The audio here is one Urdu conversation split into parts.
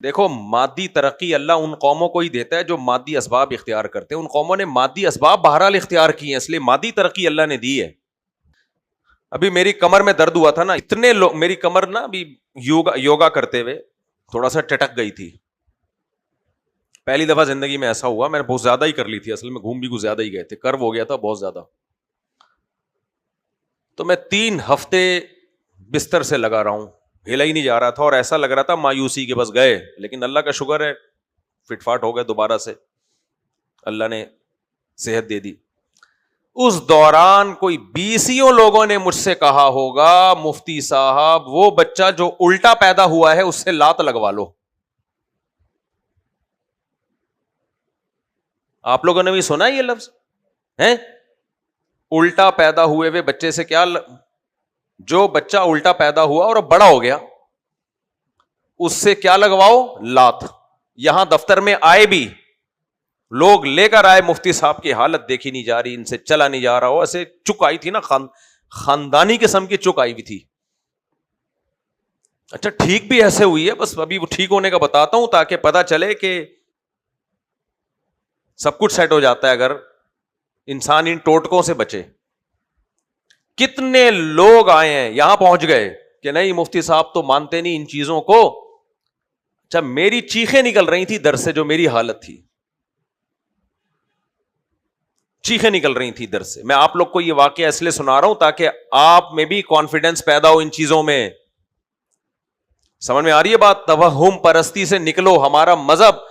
دیکھو مادی ترقی اللہ ان قوموں کو ہی دیتا ہے جو مادی اسباب اختیار کرتے ہیں. ان قوموں نے مادی اسباب بہرحال اختیار کی ہیں, اس لیے مادی ترقی اللہ نے دی ہے. ابھی میری کمر میں درد ہوا تھا نا, اتنے لوگ, میری کمر نا ابھی یوگا کرتے ہوئے تھوڑا سا چٹک گئی تھی. پہلی دفعہ زندگی میں ایسا ہوا, میں نے بہت زیادہ ہی کر لی تھی, اصل میں گھوم بھی کچھ زیادہ ہی گئے تھے, کرو ہو گیا تھا بہت زیادہ. تو میں 3 ہفتے بستر سے لگا رہا ہوں, ہلا ہی نہیں جا رہا تھا, اور ایسا لگ رہا تھا مایوسی کے بس گئے. لیکن اللہ کا شکر ہے فٹ فاٹ ہو گئے دوبارہ سے, اللہ نے صحت دے دی. اس دوران کوئی 20 لوگوں نے مجھ سے کہا ہوگا مفتی صاحب وہ بچہ جو الٹا پیدا ہوا ہے اس سے لات لگوا لو. آپ لوگوں نے بھی سنا یہ لفظ ہے, الٹا پیدا ہوئے بچے سے کیا, جو بچہ الٹا پیدا ہوا اور بڑا ہو گیا اس سے کیا لگواؤ, لات. یہاں دفتر میں آئے بھی لوگ لے کر آئے, مفتی صاحب کی حالت دیکھی نہیں جا رہی, ان سے چلا نہیں جا رہا ہو, ایسے چک آئی تھی نا, خاندانی قسم کی چک آئی ہوئی تھی. اچھا ٹھیک بھی ایسے ہوئی ہے, بس ابھی وہ ٹھیک ہونے کا بتاتا ہوں تاکہ پتا چلے کہ سب کچھ سیٹ ہو جاتا ہے اگر انسان ان ٹوٹکوں سے بچے. کتنے لوگ آئے ہیں یہاں پہنچ گئے کہ نہیں مفتی صاحب تو مانتے نہیں ان چیزوں کو. اچھا میری چیخیں نکل رہی تھی در سے, جو میری حالت تھی, چیخیں نکل رہی تھی در سے. میں آپ لوگ کو یہ واقعہ اس لیے سنا رہا ہوں تاکہ آپ میں بھی کانفیڈنس پیدا ہو ان چیزوں میں. سمجھ میں آ رہی ہے بات؟ توہم پرستی سے نکلو. ہمارا مذہب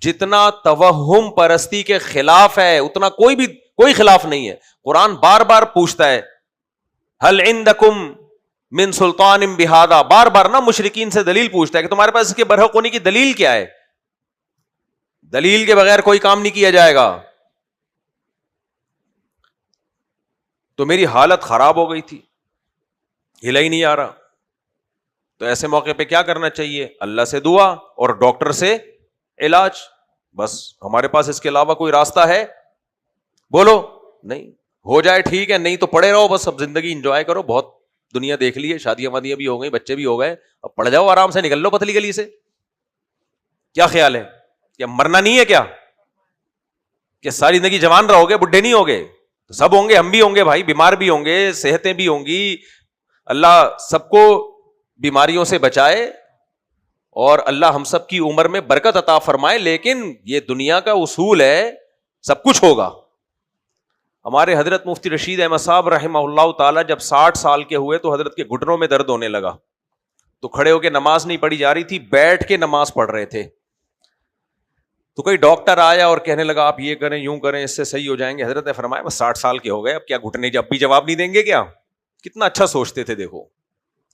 جتنا توہم پرستی کے خلاف ہے اتنا کوئی خلاف نہیں ہے. قرآن بار بار پوچھتا ہے ہل عندکم من سلطان بہذا, بار بار نا مشرکین سے دلیل پوچھتا ہے کہ تمہارے پاس اس کے برحق ہونے کی دلیل کیا ہے. دلیل کے بغیر کوئی کام نہیں کیا جائے گا. تو میری حالت خراب ہو گئی تھی, ہلا ہی نہیں آ رہا. تو ایسے موقع پہ کیا کرنا چاہیے؟ اللہ سے دعا اور ڈاکٹر سے علاج. بس ہمارے پاس اس کے علاوہ کوئی راستہ ہے؟ بولو. نہیں. ہو جائے ٹھیک ہے, نہیں تو پڑے رہو بس. اب زندگی انجوائے کرو, بہت دنیا دیکھ لی ہے, شادیاں وادیاں بھی ہو گئی, بچے بھی ہو گئے, اب پڑ جاؤ آرام سے, نکل لو پتلی گلی سے. کیا خیال ہے؟ کیا مرنا نہیں ہے کیا؟ کہ ساری زندگی جوان رہو گے, بڈھے نہیں ہوگے؟ سب ہوں گے, ہم بھی ہوں گے بھائی, بیمار بھی ہوں گے, صحتیں بھی ہوں گی. اللہ سب کو بیماریوں سے بچائے اور اللہ ہم سب کی عمر میں برکت عطا فرمائے. لیکن یہ دنیا کا اصول ہے, سب کچھ ہوگا. ہمارے حضرت مفتی رشید احمد صاحب رحمہ اللہ تعالی جب 60 سال کے ہوئے تو حضرت کے گھٹنوں میں درد ہونے لگا, تو کھڑے ہو کے نماز نہیں پڑھی جا رہی تھی, بیٹھ کے نماز پڑھ رہے تھے. تو کوئی ڈاکٹر آیا اور کہنے لگا آپ یہ کریں, یوں کریں, اس سے صحیح ہو جائیں گے. حضرت نے فرمایا بس 60 سال کے ہو گئے, اب کیا گھٹنے اب بھی جواب نہیں دیں گے کیا؟ کتنا اچھا سوچتے تھے. دیکھو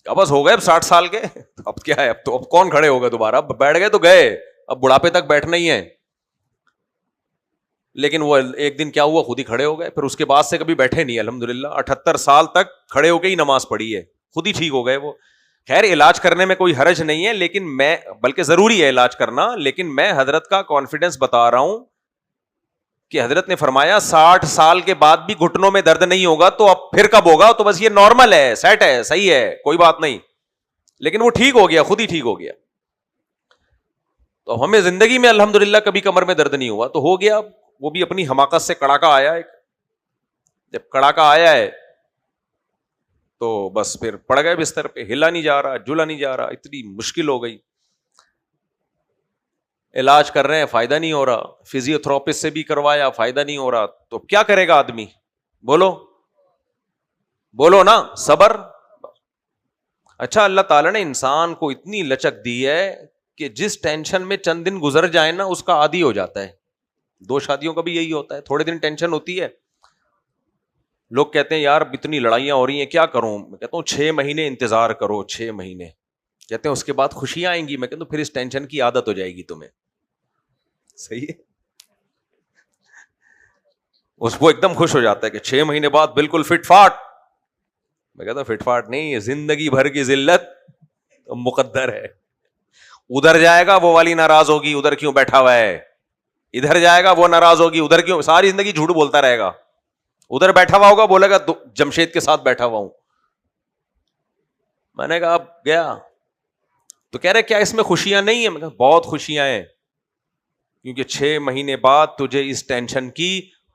اب بس ہو گئے اب 60 سال کے, اب کیا ہے, اب کون کھڑے ہو گئے دوبارہ, اب بیٹھ گئے تو گئے, اب بڑھاپے تک بیٹھنا ہی ہے. لیکن وہ ایک دن کیا ہوا, خود ہی کھڑے ہو گئے. پھر اس کے بعد سے کبھی بیٹھے نہیں, الحمدللہ 78 سال تک کھڑے ہو کے ہی نماز پڑھی ہے, خود ہی ٹھیک ہو گئے وہ. خیر علاج کرنے میں کوئی حرج نہیں ہے, لیکن میں بلکہ ضروری ہے علاج کرنا, لیکن میں حضرت کا کانفیڈنس بتا رہا ہوں کہ حضرت نے فرمایا 60 سال کے بعد بھی گھٹنوں میں درد نہیں ہوگا تو اب پھر کب ہوگا؟ تو بس یہ نارمل ہے, سیٹ ہے, صحیح ہے, کوئی بات نہیں. لیکن وہ ٹھیک ہو گیا, خود ہی ٹھیک ہو گیا. تو ہمیں زندگی میں الحمدللہ کبھی کمر میں درد نہیں ہوا, تو ہو گیا. وہ بھی اپنی حماقت سے کڑاکا آیا ایک, جب کڑاکا آیا ہے تو بس پھر پڑ گئے بستر پہ, ہلا نہیں جا رہا, جھولا نہیں جا رہا, اتنی مشکل ہو گئی. علاج کر رہے ہیں, فائدہ نہیں ہو رہا, فزیو تھراپسٹ سے بھی کروایا, فائدہ نہیں ہو رہا. تو کیا کرے گا آدمی؟ بولو نا, صبر. اچھا اللہ تعالیٰ نے انسان کو اتنی لچک دی ہے کہ جس ٹینشن میں چند دن گزر جائے نا اس کا عادی ہو جاتا ہے. 2 شادیوں کا بھی یہی ہوتا ہے, تھوڑے دن ٹینشن ہوتی ہے, لوگ کہتے ہیں یار اتنی لڑائیاں ہو رہی ہیں کیا کروں, میں کہتا ہوں 6 مہینے انتظار کرو, 6 مہینے. کہتے ہیں اس کے بعد خوشیاں آئیں گی, میں کہتا ہوں پھر اس ٹینشن کی عادت ہو جائے گی تمہیں. صحیح ہے, اس کو ایک دم خوش ہو جاتا ہے کہ 6 مہینے بعد بالکل فٹ فاٹ. میں کہتا ہوں فٹ فاٹ نہیں, زندگی بھر کی ذلت مقدر ہے. ادھر جائے گا وہ والی ناراض ہوگی, ادھر کیوں بیٹھا ہوا ہے, ادھر جائے گا وہ ناراض ہوگی, ادھر کیوں, ساری زندگی جھوٹ بولتا رہے گا. ادھر بیٹھا ہوا ہوگا بولے گا جمشید کے ساتھ بیٹھا ہوا ہوں. میں نے کہا اب گیا. تو تو کہہ رہے کیا اس میں خوشیاں نہیں ہیں؟ میں کہا بہت خوشیاں ہیں، کیونکہ 6 مہینے بعد تجھے اس ٹینشن کی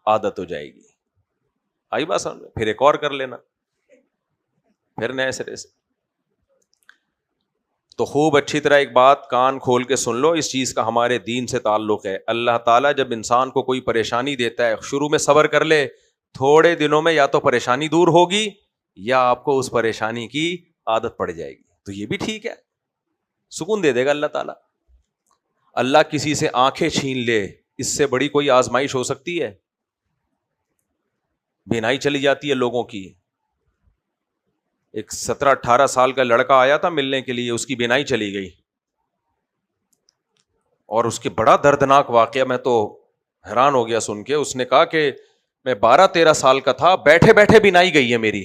عادت ہو جائے گی. آئی بات سمجھ؟ پھر ایک اور کر لینا، پھر نئے سرے سے. تو خوب اچھی طرح ایک بات کان کھول کے سن لو، اس چیز کا ہمارے دین سے تعلق ہے. اللہ تعالیٰ جب انسان کو کوئی پریشانی دیتا ہے، شروع میں صبر کر لے، تھوڑے دنوں میں یا تو پریشانی دور ہوگی یا آپ کو اس پریشانی کی عادت پڑ جائے گی. تو یہ بھی ٹھیک ہے، سکون دے دے گا اللہ تعالیٰ. اللہ کسی سے آنکھیں چھین لے، اس سے بڑی کوئی آزمائش ہو سکتی ہے؟ بینائی چلی جاتی ہے لوگوں کی. ایک 17-18 سال کا لڑکا آیا تھا ملنے کے لیے، اس کی بینائی چلی گئی، اور اس کے بڑا دردناک واقعہ، میں تو حیران ہو گیا سن کے. اس نے کہا کہ میں 12-13 سال کا تھا، بیٹھے بیٹھے بینائی گئی ہے میری،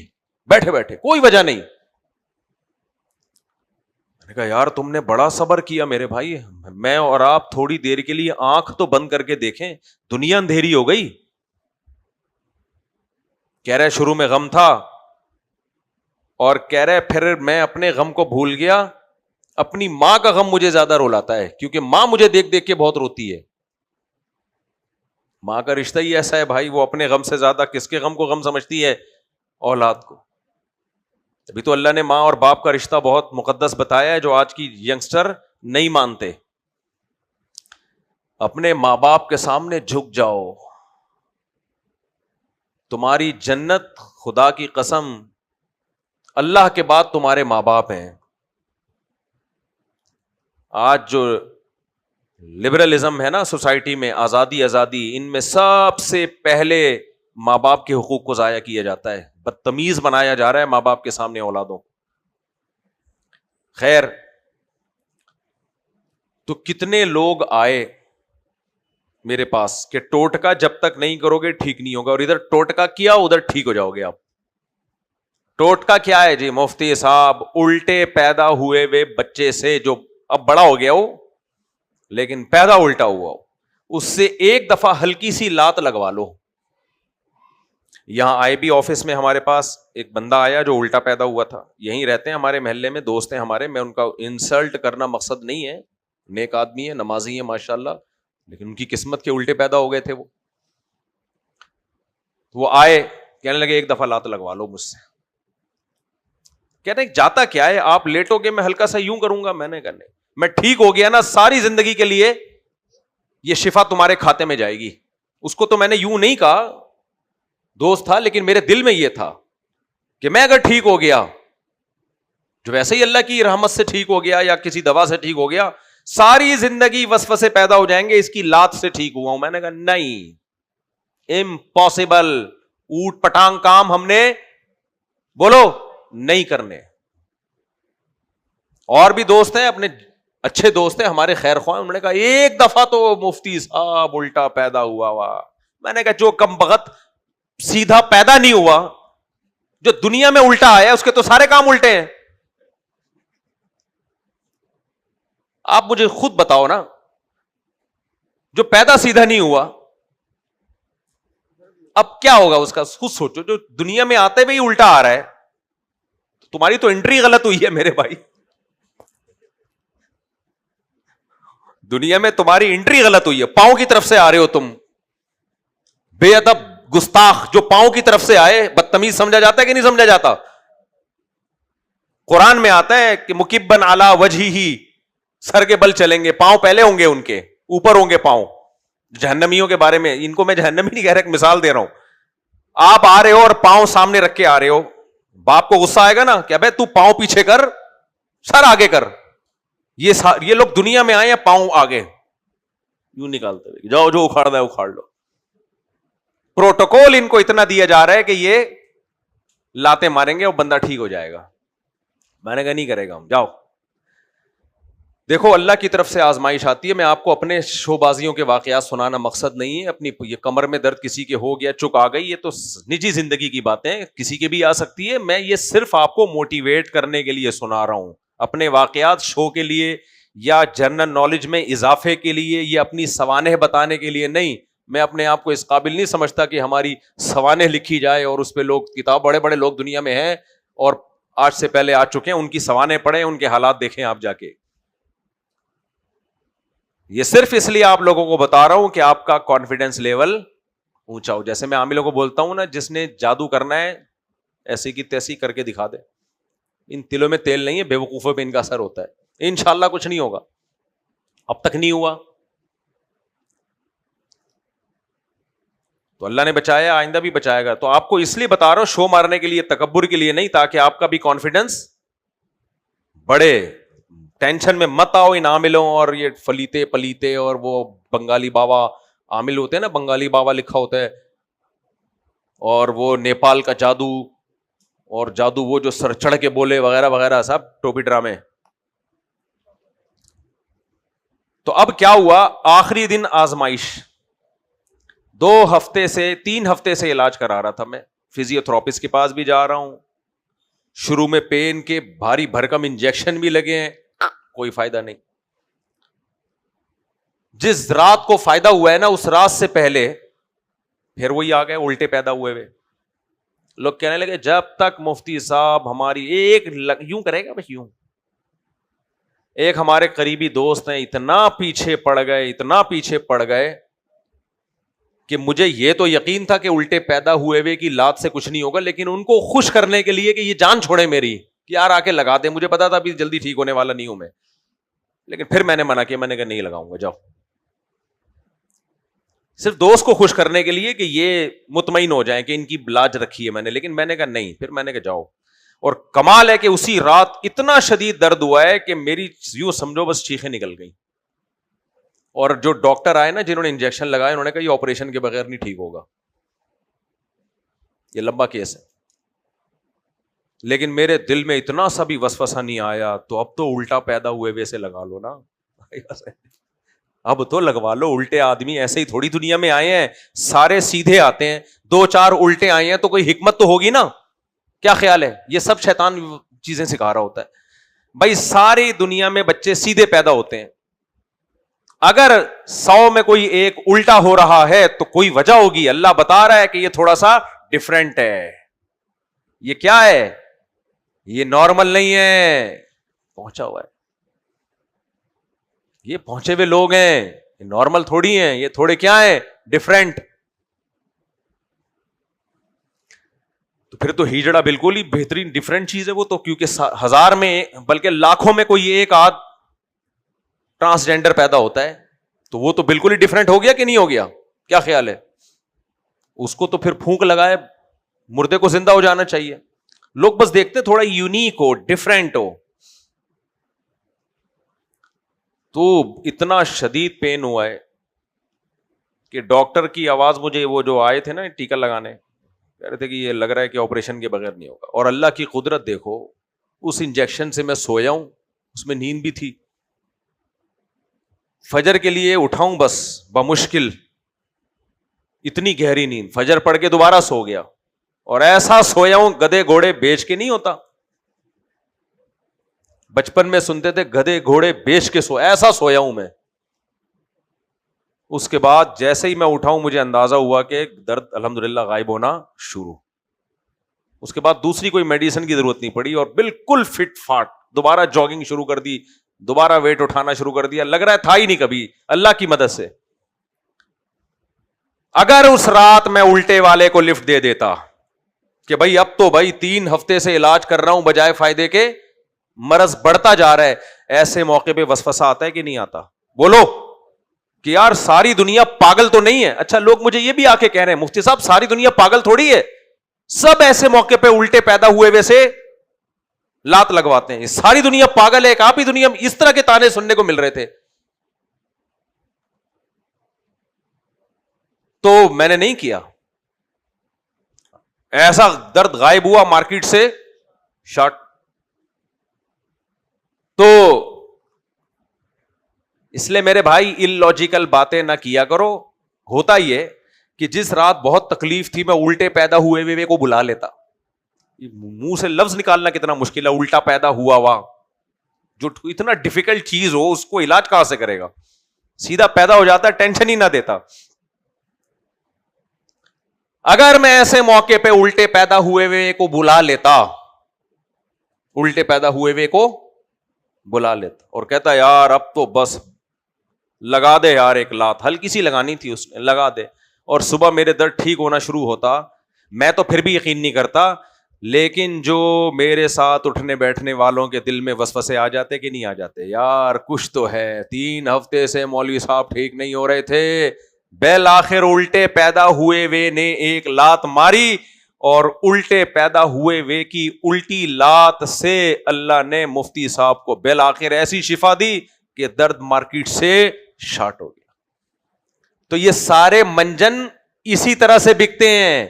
بیٹھے بیٹھے، کوئی وجہ نہیں. میں نے کہا یار تم نے بڑا صبر کیا میرے بھائی. میں اور آپ تھوڑی دیر کے لیے آنکھ تو بند کر کے دیکھیں، دنیا اندھیری ہو گئی. کہہ رہے شروع میں غم تھا، اور کہہ رہے پھر میں اپنے غم کو بھول گیا. اپنی ماں کا غم مجھے زیادہ رلاتا ہے، کیونکہ ماں مجھے دیکھ دیکھ کے بہت روتی ہے. ماں کا رشتہ ہی ایسا ہے بھائی، وہ اپنے غم سے زیادہ کس کے غم کو غم سمجھتی ہے؟ اولاد کو. ابھی تو اللہ نے ماں اور باپ کا رشتہ بہت مقدس بتایا ہے، جو آج کی ینگسٹر نہیں مانتے. اپنے ماں باپ کے سامنے جھک جاؤ، تمہاری جنت خدا کی قسم اللہ کے بعد تمہارے ماں باپ ہیں. آج جو لبرلزم ہے نا سوسائٹی میں، آزادی، ان میں سب سے پہلے ماں باپ کے حقوق کو ضائع کیا جاتا ہے، بدتمیز بنایا جا رہا ہے ماں باپ کے سامنے اولادوں. خیر، تو کتنے لوگ آئے میرے پاس کہ ٹوٹکا جب تک نہیں کرو گے ٹھیک نہیں ہوگا، اور ادھر ٹوٹکا کیا ادھر ٹھیک ہو جاؤ گے آپ. ٹوٹکا کیا ہے جی؟ مفتی صاحب الٹے پیدا ہوئے ہوئے بچے سے، جو اب بڑا ہو گیا ہو لیکن پیدا الٹا ہوا ہو، اس سے ایک دفعہ ہلکی سی لات لگوا لو. یہاں آئی بی آفس میں ہمارے پاس ایک بندہ آیا جو الٹا پیدا ہوا تھا، یہیں رہتے ہیں ہمارے محلے میں، دوست ہیں ہمارے. میں ان کا انسلٹ کرنا مقصد نہیں ہے، نیک آدمی ہے، نمازی ہے ماشاءاللہ، لیکن ان کی قسمت کے الٹے پیدا ہو گئے تھے. وہ آئے، کہنے لگے ایک دفعہ لات لگوا لو مجھ سے. کہتے ہیں جاتا کیا ہے، آپ لیٹو گے میں ہلکا سا یوں کروں گا. میں نے کہا نہیں، میں ٹھیک ہو گیا نا، ساری زندگی کے لیے یہ شفا تمہارے کھاتے میں جائے گی. اس کو تو میں نے یوں نہیں کہا، دوست تھا، لیکن میرے دل میں یہ تھا کہ میں اگر ٹھیک ہو گیا، جو ویسے ہی اللہ کی رحمت سے ٹھیک ہو گیا یا کسی دوا سے ٹھیک ہو گیا، ساری زندگی وسوسے پیدا ہو جائیں گے اس کی لات سے ٹھیک ہوا ہوں. میں نے کہا نہیں، امپاسبل، اوٹ پٹانگ کام ہم نے بولو نہیں کرنے. اور بھی دوست ہیں اپنے اچھے دوست ہیں ہمارے خیر خواہ، انہوں نے کہا ایک دفعہ تو مفتی صاحب الٹا پیدا ہوا. میں نے کہا جو کم بخت سیدھا پیدا نہیں ہوا، جو دنیا میں الٹا آیا اس کے تو سارے کام الٹے ہیں. آپ مجھے خود بتاؤ نا، جو پیدا سیدھا نہیں ہوا اب کیا ہوگا اس کا؟ خود سوچو. جو دنیا میں آتے ہوئے ہی الٹا آ رہا ہے، تمہاری تو انٹری غلط ہوئی ہے میرے بھائی. دنیا میں تمہاری انٹری غلط ہوئی ہے، پاؤں کی طرف سے آ رہے ہو تم، بے ادب گستاخ. جو پاؤں کی طرف سے آئے بدتمیز سمجھا جاتا ہے کہ نہیں سمجھا جاتا؟ قرآن میں آتا ہے کہ مکبن علی وجہہ، سر کے بل چلیں گے، پاؤں پہلے ہوں گے، ان کے اوپر ہوں گے پاؤں. جہنمیوں کے بارے میں، ان کو میں جہنمی نہیں کہہ رہا، ایک مثال دے رہا ہوں. آپ آ رہے ہو اور پاؤں سامنے رکھ کے آ رہے ہو، باپ کو غصہ آئے گا نا کہ ابے تو پاؤں پیچھے کر، سر آگے کر. یہ لوگ دنیا میں آئے ہیں پاؤں آگے یوں نکالتے ہوئے، جاؤ جو اکھاڑنا ہے اکھاڑ لو. پروٹوکول ان کو اتنا دیا جا رہا ہے کہ یہ لاتے ماریں گے اور بندہ ٹھیک ہو جائے گا. میں نے کہا نہیں کرے گا ہم. جاؤ دیکھو، اللہ کی طرف سے آزمائش آتی ہے. میں آپ کو اپنے شو بازیوں کے واقعات سنانا مقصد نہیں ہے. اپنی یہ کمر میں درد کسی کے ہو گیا، چک آ گئی، یہ تو نجی زندگی کی باتیں، کسی کے بھی آ سکتی ہے. میں یہ صرف آپ کو موٹیویٹ کرنے کے لیے سنا رہا ہوں، اپنے واقعات شو کے لیے یا جنرل نالج میں اضافے کے لیے یا اپنی سوانح بتانے کے لیے نہیں. میں اپنے آپ کو اس قابل نہیں سمجھتا کہ ہماری سوانح لکھی جائے اور اس پہ لوگ کتاب، بڑے بڑے لوگ دنیا میں ہیں اور آج سے پہلے آ چکے ہیں، ان کی سوانح پڑھیں، ان کے حالات دیکھیں آپ جا کے. یہ صرف اس لیے آپ لوگوں کو بتا رہا ہوں کہ آپ کا کانفیڈینس لیول اونچا ہو. جیسے میں عاملوں کو بولتا ہوں نا, جس نے جادو کرنا ہے ایسی کی تیسی کر کے دکھا دے. ان تلوں میں تیل نہیں ہے, بے وقوفوں پہ ان کا اثر ہوتا ہے. انشاءاللہ کچھ نہیں ہوگا, اب تک نہیں ہوا تو اللہ نے بچایا, آئندہ بھی بچائے گا. تو آپ کو اس لیے بتا رہا ہوں, شو مارنے کے لیے, تکبر کے لیے نہیں, تاکہ آپ کا بھی کانفیڈنس بڑھے. ٹینشن میں مت آؤ ان عاملوں اور یہ فلیتے پلیتے اور وہ بنگالی بابا عامل ہوتے ہیں نا, بنگالی بابا لکھا ہوتا ہے, اور وہ نیپال کا جادو, اور جادو وہ جو سر چڑھ کے بولے وغیرہ وغیرہ, سب ٹوپی ڈرامے. تو اب کیا ہوا, آخری دن آزمائش, 3 ہفتے سے علاج کرا رہا تھا میں, فزیوتھراپسٹ کے پاس بھی جا رہا ہوں, شروع میں پین کے بھاری بھرکم انجیکشن بھی لگے ہیں, کوئی فائدہ نہیں. جس رات کو فائدہ ہوا ہے نا, اس رات سے پہلے پھر وہی آ گئے الٹے پیدا ہوئے ہوئے. لوگ کہنے لگے جب تک مفتی صاحب ہماری یوں کرے گا بس یوں. ایک ہمارے قریبی دوست ہیں, اتنا پیچھے پڑ گئے کہ مجھے یہ تو یقین تھا کہ الٹے پیدا ہوئے کی لات سے کچھ نہیں ہوگا, لیکن ان کو خوش کرنے کے لیے کہ یہ جان چھوڑے میری, کہ یار آ کے لگا دے, مجھے پتا تھا ابھی جلدی ٹھیک ہونے والا نہیں ہوں میں, لیکن پھر میں نے منع کیا, میں نے کہا نہیں لگاؤں گا, جاؤ. صرف دوست کو خوش کرنے کے لیے کہ یہ مطمئن ہو جائیں کہ ان کی لاج رکھی ہے میں نے, لیکن میں نے کہا نہیں. پھر میں نے کہا جاؤ. اور کمال ہے کہ اسی رات اتنا شدید درد ہوا ہے کہ میری یوں سمجھو بس چیخیں نکل گئی. اور جو ڈاکٹر آئے نا, جنہوں نے انجیکشن لگائے, انہوں نے کہا یہ آپریشن کے بغیر نہیں ٹھیک ہوگا, یہ لمبا کیس ہے. لیکن میرے دل میں اتنا سا بھی وسوسہ نہیں آیا, تو اب تو الٹا پیدا ہوئے ویسے لگا لو نا, اب تو لگوا لو. الٹے آدمی ایسے ہی تھوڑی دنیا میں آئے ہیں, سارے سیدھے آتے ہیں, 2-4 الٹے آئے ہیں تو کوئی حکمت تو ہوگی نا. کیا خیال ہے, یہ سب شیطان چیزیں سکھا رہا ہوتا ہے. بھائی ساری دنیا میں بچے سیدھے پیدا ہوتے ہیں, اگر 100 میں کوئی ایک الٹا ہو رہا ہے تو کوئی وجہ ہوگی. اللہ بتا رہا ہے کہ یہ تھوڑا سا ڈفرینٹ ہے. یہ کیا ہے, یہ نارمل نہیں ہے, پہنچا ہوا ہے. یہ پہنچے ہوئے لوگ ہیں, یہ نارمل تھوڑی ہیں, یہ تھوڑے کیا ہیں, ڈفرینٹ. تو پھر تو ہجڑا بالکل ہی بہترین ڈفرینٹ چیز ہے وہ تو, کیونکہ 1000 میں بلکہ لاکھوں میں کوئی ایک آدھ ٹرانسجینڈر پیدا ہوتا ہے, تو وہ تو بالکل ہی ڈفرینٹ ہو گیا کہ نہیں ہو گیا. کیا خیال ہے, اس کو تو پھر پھونک لگائے, مردے کو زندہ ہو جانا چاہیے. لوگ بس دیکھتے تھوڑا یونیک ہو, ڈفرینٹ ہو. تو اتنا شدید پین ہوا ہے کہ ڈاکٹر کی آواز, مجھے وہ جو آئے تھے نا ٹیکا لگانے, کہہ رہے تھے کہ یہ لگ رہا ہے کہ آپریشن کے بغیر نہیں ہوگا. اور اللہ کی قدرت دیکھو, اس انجیکشن سے میں سویا ہوں, اس میں نیند بھی تھی, فجر کے لیے اٹھاؤں بس بمشکل, اتنی گہری نیند, فجر پڑھ کے دوبارہ سو گیا. اور ایسا سویا ہوں, گدھے گھوڑے بیچ کے نہیں ہوتا, بچپن میں سنتے تھے گدھے گھوڑے بیچ کے ایسا سویا ہوں میں. اس کے بعد جیسے ہی میں اٹھاؤں مجھے اندازہ ہوا کہ درد الحمدللہ غائب ہونا شروع. اس کے بعد دوسری کوئی میڈیسن کی ضرورت نہیں پڑی, اور بالکل فٹ فاٹ دوبارہ جاگنگ شروع کر دی, دوبارہ ویٹ اٹھانا شروع کر دیا. لگ رہا ہے تھا ہی نہیں کبھی, اللہ کی مدد سے. اگر اس رات میں الٹے والے کو لفٹ دے دیتا کہ بھائی اب تو بھائی 3 ہفتے سے علاج کر رہا ہوں, بجائے فائدے کے مرض بڑھتا جا رہا ہے, ایسے موقع پہ وسوسہ آتا ہے کہ نہیں آتا؟ بولو کہ یار ساری دنیا پاگل تو نہیں ہے. اچھا لوگ مجھے یہ بھی آ کے کہہ رہے ہیں مفتی صاحب ساری دنیا پاگل تھوڑی ہے, سب ایسے موقع پہ الٹے پیدا ہوئے ویسے لات لگواتے ہیں. ساری دنیا پاگل ہے, آپ ہی دنیا میں اس طرح کے تانے سننے کو مل رہے تھے. تو میں نے نہیں کیا, ایسا درد غائب ہوا مارکیٹ سے شارٹ. تو اس لیے میرے بھائی ان لاجیکل باتیں نہ کیا کرو. ہوتا یہ کہ جس رات بہت تکلیف تھی, میں الٹے پیدا ہوئے کو بلا لیتا. منہ سے لفظ نکالنا کتنا مشکل ہے, الٹا پیدا ہوا جو اتنا ڈیفیکلٹ چیز ہو اس کو علاج کہاں سے کرے گا, سیدھا پیدا ہو جاتا, ٹینشن ہی نہ دیتا. اگر میں ایسے موقع پہ الٹے پیدا ہوئے کو بلا لیتا, الٹے پیدا ہوئے کو بلا لیتا اور کہتا یار اب تو بس لگا دے یار ایک لات، ہلکی سی لگانی تھی اس نے، لگا دے، اور صبح میرے درد ٹھیک ہونا شروع ہوتا. میں تو پھر بھی یقین نہیں کرتا، لیکن جو میرے ساتھ اٹھنے بیٹھنے والوں کے دل میں وسوسے آ جاتے کہ نہیں آ جاتے، یار کچھ تو ہے، 3 ہفتے سے مولوی صاحب ٹھیک نہیں ہو رہے تھے، بالآخر الٹے پیدا ہوئے وے نے ایک لات ماری، اور الٹے پیدا ہوئے وے کی الٹی لات سے اللہ نے مفتی صاحب کو بالآخر ایسی شفا دی کہ درد مارکیٹ سے شارٹ ہو گیا. تو یہ سارے منجن اسی طرح سے بکتے ہیں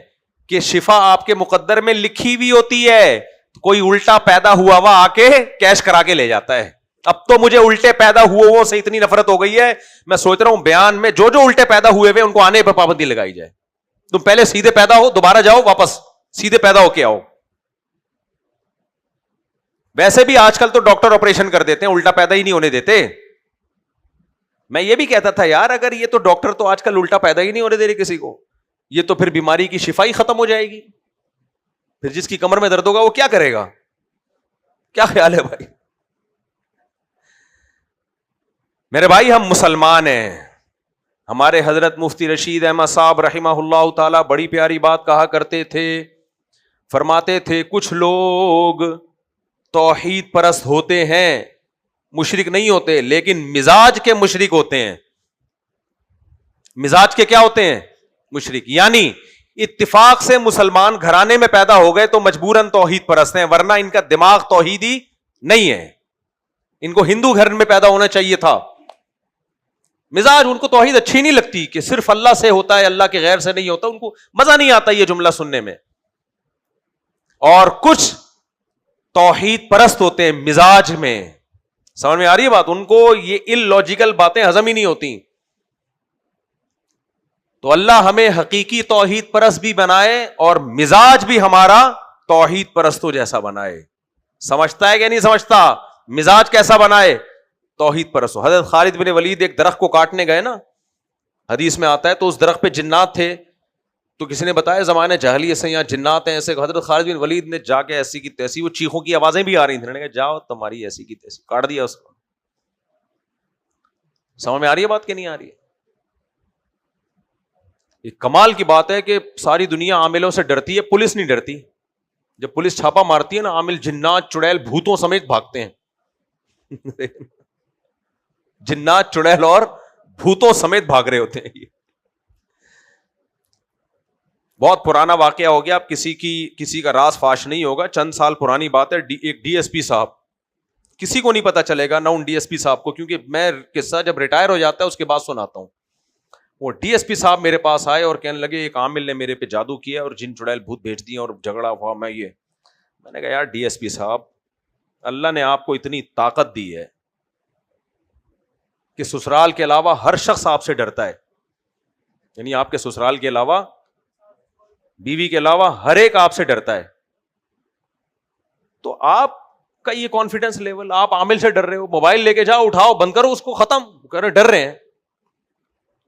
کہ شفا آپ کے مقدر میں لکھی ہوئی ہوتی ہے، کوئی الٹا پیدا ہوا ہوا آ کے کیش کرا کے لے جاتا ہے. اب تو مجھے الٹے پیدا ہوئے وہ سے اتنی نفرت ہو گئی ہے، میں سوچ رہا ہوں بیان میں جو الٹے پیدا ہوئے ان کو آنے پر پابندی لگائی جائے. تم پہلے سیدھے پیدا ہو، دوبارہ جاؤ واپس سیدھے پیدا ہو کے آؤ. ویسے بھی آج کل تو ڈاکٹر آپریشن کر دیتے ہیں، الٹا پیدا ہی نہیں ہونے دیتے. میں یہ بھی کہتا تھا یار اگر یہ تو ڈاکٹر تو آج کل الٹا پیدا ہی نہیں ہونے دے رہے کسی کو، یہ تو پھر بیماری کی شفا ہی ختم ہو جائے گی. پھر جس کی کمر میں درد ہوگا وہ کیا کرے گا؟ کیا خیال ہے بھائی؟ میرے بھائی ہم مسلمان ہیں. ہمارے حضرت مفتی رشید احمد صاحب رحمہ اللہ تعالی بڑی پیاری بات کہا کرتے تھے، فرماتے تھے کچھ لوگ توحید پرست ہوتے ہیں، مشرک نہیں ہوتے، لیکن مزاج کے مشرک ہوتے ہیں. مزاج کے کیا ہوتے ہیں؟ مشرک. یعنی اتفاق سے مسلمان گھرانے میں پیدا ہو گئے تو مجبوراً توحید پرست ہیں، ورنہ ان کا دماغ توحیدی نہیں ہے. ان کو ہندو گھر میں پیدا ہونا چاہیے تھا. مزاج ان کو توحید اچھی نہیں لگتی کہ صرف اللہ سے ہوتا ہے، اللہ کے غیر سے نہیں ہوتا، ان کو مزہ نہیں آتا یہ جملہ سننے میں. اور کچھ توحید پرست ہوتے ہیں مزاج میں. سمجھ میں آ رہی ہے بات؟ ان کو یہ ان لاجیکل باتیں ہضم ہی نہیں ہوتی. تو اللہ ہمیں حقیقی توحید پرست بھی بنائے اور مزاج بھی ہمارا توحید پرستوں جیسا بنائے. سمجھتا ہے کہ نہیں سمجھتا؟ مزاج کیسا بنائے؟ توحید پرست. حضرت خالد بن ولید ایک درخت کو کاٹنے گئے نا، حدیث میں آتا ہے، تو اس درخت پہ جنات تھے. تو کسی نے بتایا زمانہ جاہلیت سے یہاں جنات ہیں ایسے. حضرت خالد بن ولید نے جا کے ایسی کی تیسی، وہ چیخوں کی آوازیں بھی آ رہی تھیں، کہا جاؤ تمہاری ایسی کی تیسی، کاٹ دیا اس کو. سمجھ میں آ رہی ہے بات کہ نہیں آ رہی ہے؟ یہ کمال کی بات ہے کہ ساری دنیا عاملوں سے ڈرتی ہے، پولیس نہیں ڈرتی. جب پولیس چھاپا مارتی ہے نا، عامل جنات چڑیل بھوتوں سمیت بھاگتے ہیں. جنات چڑیل اور بھوتوں سمیت بھاگ رہے ہوتے ہیں. یہ بہت پرانا واقعہ ہو گیا، اب کسی کا راز فاش نہیں ہوگا، چند سال پرانی بات ہے. ایک ڈی ایس پی صاحب، کسی کو نہیں پتا چلے گا نہ ان ڈی ایس پی صاحب کو، کیونکہ میں قصہ جب ریٹائر ہو جاتا ہے اس کے بعد سناتا ہوں. وہ ڈی ایس پی صاحب میرے پاس آئے اور کہنے لگے ایک عامل نے میرے پہ جادو کیا اور جن چڑیل بھوت بھیج دیے اور جھگڑا ہوا. میں نے کہا یار ڈی ایس پی صاحب، اللہ نے آپ کو اتنی طاقت دی ہے کہ سسرال کے علاوہ ہر شخص آپ سے ڈرتا ہے. یعنی آپ کے سسرال کے علاوہ، بیوی کے علاوہ ہر ایک آپ سے ڈرتا ہے. تو آپ کا یہ کانفیڈنس لیول، آپ عامل سے ڈر رہے ہو، موبائل لے کے جاؤ، اٹھاؤ، بند کرو اس کو، ختم. کہہ رہے ڈر رہے ہیں.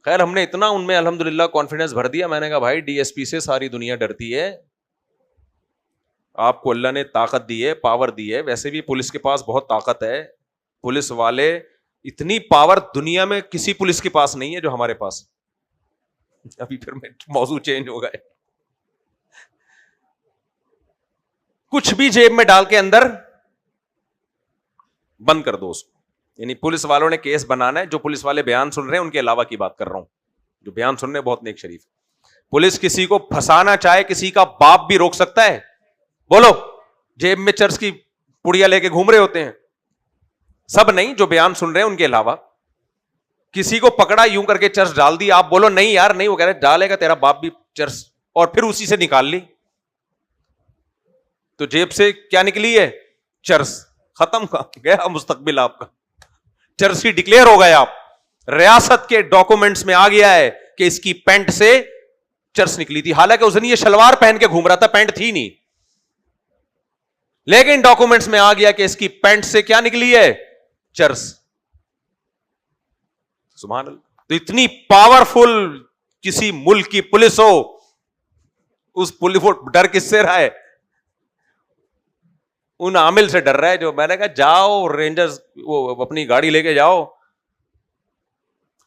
خیر ہم نے اتنا ان میں الحمدللہ کانفیڈنس بھر دیا. میں نے کہا بھائی ڈی ایس پی سے ساری دنیا ڈرتی ہے، آپ کو اللہ نے طاقت دی ہے، پاور دی ہے. ویسے بھی پولیس کے پاس بہت طاقت ہے. پولیس والے اتنی پاور دنیا میں کسی پولیس کے پاس نہیں ہے جو ہمارے پاس. ابھی پھر میں موضوع چینج ہو گئے. کچھ بھی جیب میں ڈال کے اندر بند کر دو اس کو. یعنی پولیس والوں نے کیس بنانا ہے، جو پولیس والے بیان سن رہے ہیں ان کے علاوہ کی بات کر رہا ہوں، جو بیان سن رہے ہیں بہت نیک شریف. پولیس کسی کو پھنسانا چاہے، کسی کا باپ بھی روک سکتا ہے. بولو، جیب میں چرس کی پڑیا لے کے گھوم رہے ہوتے ہیں، سب نہیں، جو بیان سن رہے ہیں ان کے علاوہ. کسی کو پکڑا یوں کر کے چرس ڈال دی، آپ بولو نہیں یار نہیں، وہ کہہ رہے ڈالے گا تیرا باپ بھی چرس، اور پھر اسی سے نکال لی. تو جیب سے کیا نکلی ہے؟ چرس. ختم گیا مستقبل آپ کا. چرسی ڈکلیئر ہو گئے آپ. ریاست کے ڈاکومنٹس میں آ گیا ہے کہ اس کی پینٹ سے چرس نکلی تھی، حالانکہ اس نے یہ شلوار پہن کے گھوم رہا تھا، پینٹ تھی نہیں، لیکن ڈاکومنٹس میں آ گیا کہ اس کی پینٹ سے کیا نکلی ہے؟ چرس. سبحان اللہ. تو اتنی پاورفل کسی ملک کی پولیس ہو، اس پولیس کو ڈر کس سے رہا ہے؟ ان عامل سے ڈر رہا ہے جو. میں نے کہا جاؤ رینجرز وہ اپنی گاڑی لے کے جاؤ،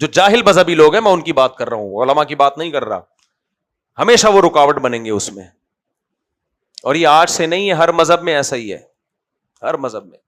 جو جاہل مذہبی لوگ ہیں میں ان کی بات کر رہا ہوں, علماء کی بات نہیں کر رہا, ہمیشہ وہ رکاوٹ بنیں گے اس میں. اور یہ آج سے نہیں ہے, ہر مذہب میں ایسا ہی ہے, ہر مذہب میں.